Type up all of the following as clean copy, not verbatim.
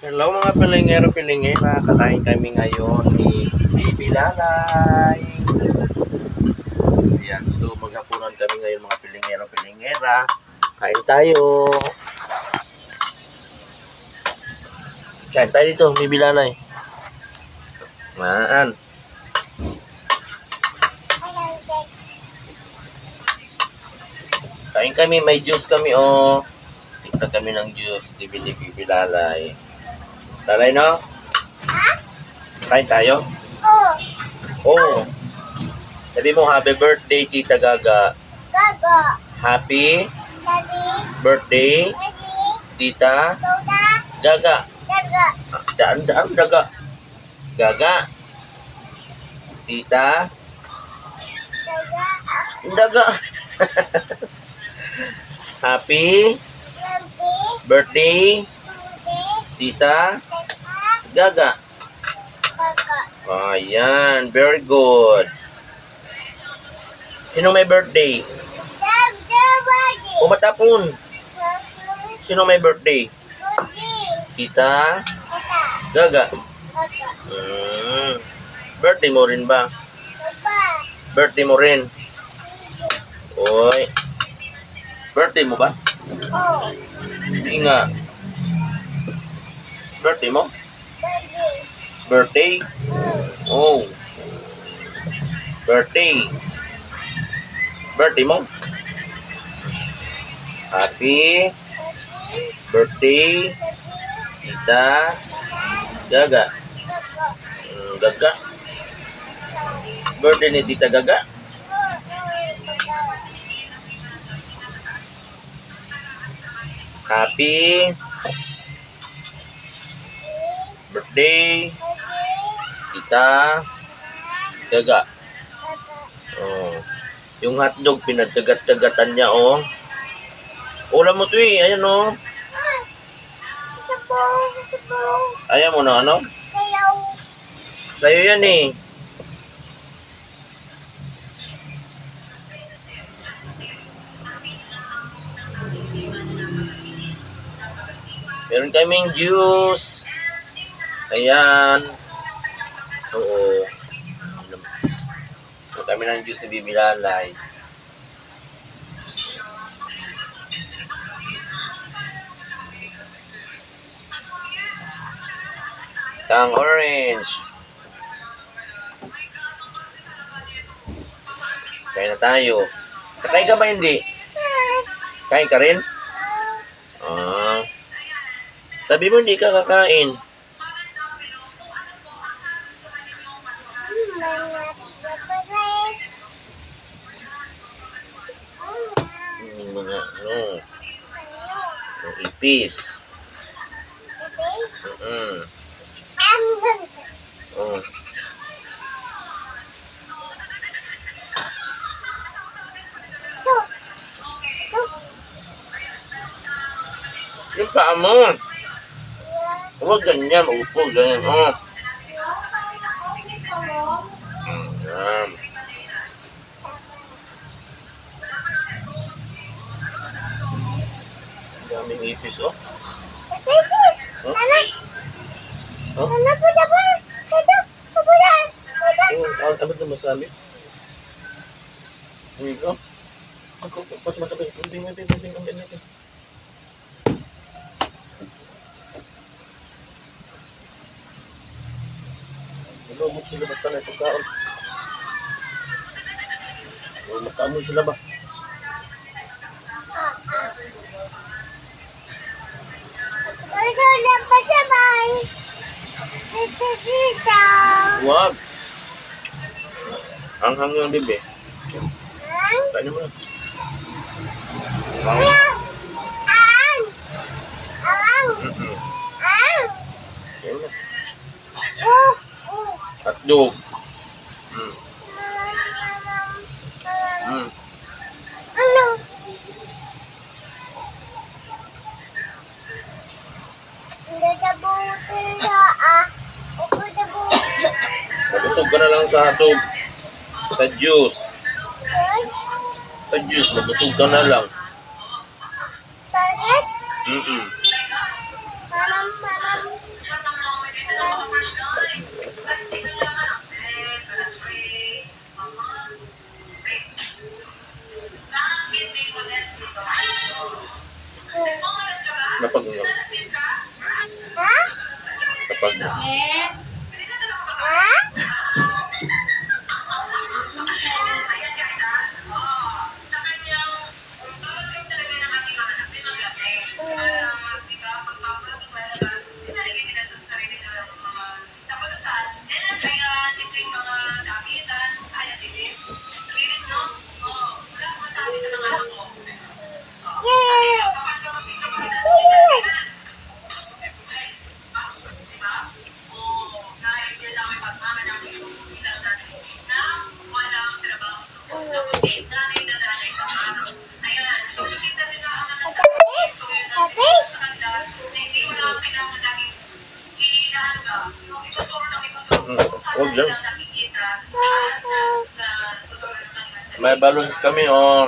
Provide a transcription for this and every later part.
Hello mga pilingero-pilingera, kakain kami ngayon ni Baby Lalay. Ayan, so maghapunan kami ngayon mga pilingero-pilingera. Kain tayo. Kain tayo dito, Baby Lalay. Maan. Kain kami, may juice kami oh. Tikta kami ng juice, ni Baby Lalay. Lalay no? Kain tayo? Oh. Sabi mo, happy birthday, Tita Gaga. Gaga. Happy Happy birthday, birthday, Tita Toda. Gaga. Gaga. Daan-daan, Gaga. Gaga. Tita Gaga. Gaga. Happy Happy birthday, birthday, Tita Tata. Gaga. Gaga. Ayan, very good. Sino may birthday? Daddy. Umatapon. Sino may birthday? Birthday. Tita Tata. Gaga. Gaga. Birthday mo rin ba? Papa. Birthday mo rin. Oy. Birthday mo ba? Oh. Hindi nga. Birthday mo? Birthday. Birthday? Oh. Birthday. Birthday mo? Happy Happy birthday, birthday, Tita Tata. Gaga. Gaga. Gaga. Birthday ni Tita Gaga. Happy birthday, Tita Gaga. Oh. Yung hotdog, pinagkagat-kagatan niya, oh. Ulam mo to eh. Ayan, oh. Ayaw mo na, ano? Sa'yo yan, eh. Meron kaming juice. Ayan. Oo. So, kami ng juice ni Bibi Lalay. Tang orange. Kain na tayo. Kakain ka ba hindi? Kain ka rin? Ah. Sabi mo hindi ka kakain. Mga ano. Yung ipis. Oh. Yung paa mo. Huwag ganyan. Upo, ganyan. Oh. Yan. Daming ipis, oh. Oh? Oh? Ano ito masabi? Hindi ko. Ako, ba't masabi? Hindi. Nalumot sila basta na itong kaon. Makamoy sila ba? Wag. Ang hanggang bebe. Tanya mo na. Yan na. Hotdog. Mabusog ka na lang sa hotdog. Sa juice. Sa juice, mabusog ka na lang. Huwag lang. May balloons kami, oh.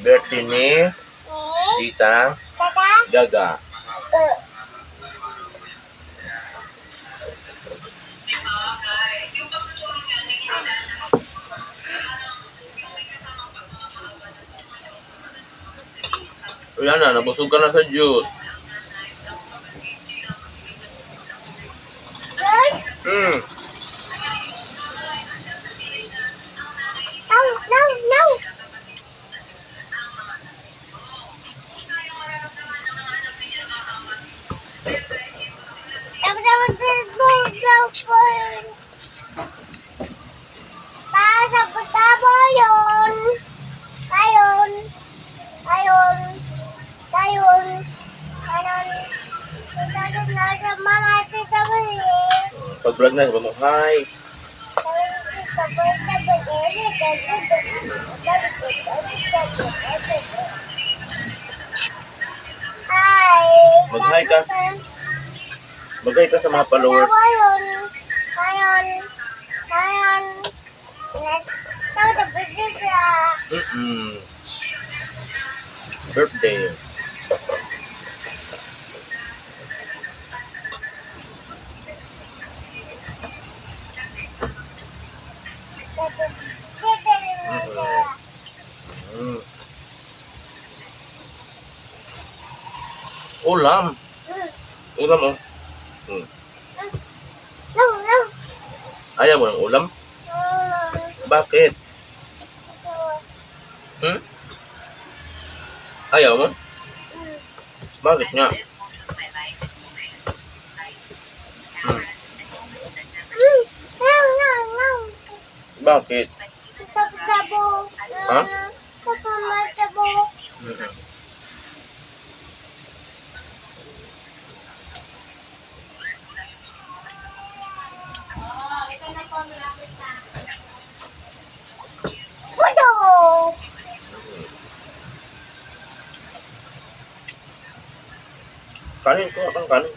Birthday ni Tita Gaga. Wala na, nabusog ka na sa juice. Hmm. Pag-vlog na, sabi mo, hi. Mag-hi ka. Mag-hi ka sa mga followers. Birthday. Ulam. Ulam, oh. Ayaw mo ng ulam? Bakit? Ayaw mo? Bakit nga? Bakit? Ha? Kanin ko, ang kanin.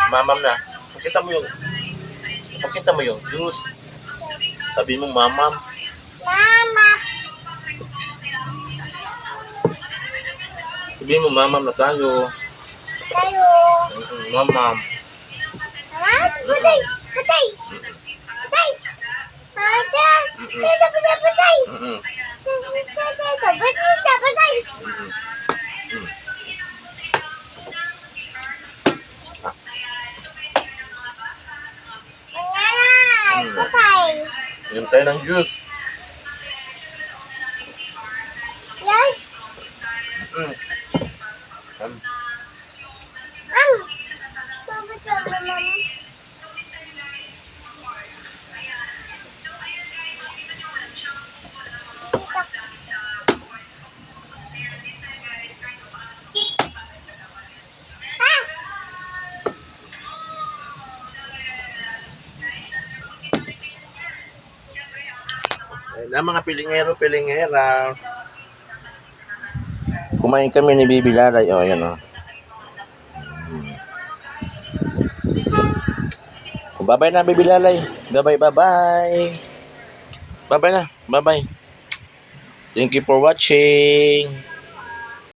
Mamam na. Pakita mo yung juice. Sabi mo mamam. Sabi mo mamam na tayo. Mamam. Yung tayo ng juice. Na mga pilingero-pilingera. Kumain kami ni Bibi Lalay. Oh, ayan oh. Bye-bye na, Bibi Lalay. Bye-bye, bye-bye. Bye-bye na. Bye-bye. Thank you for watching.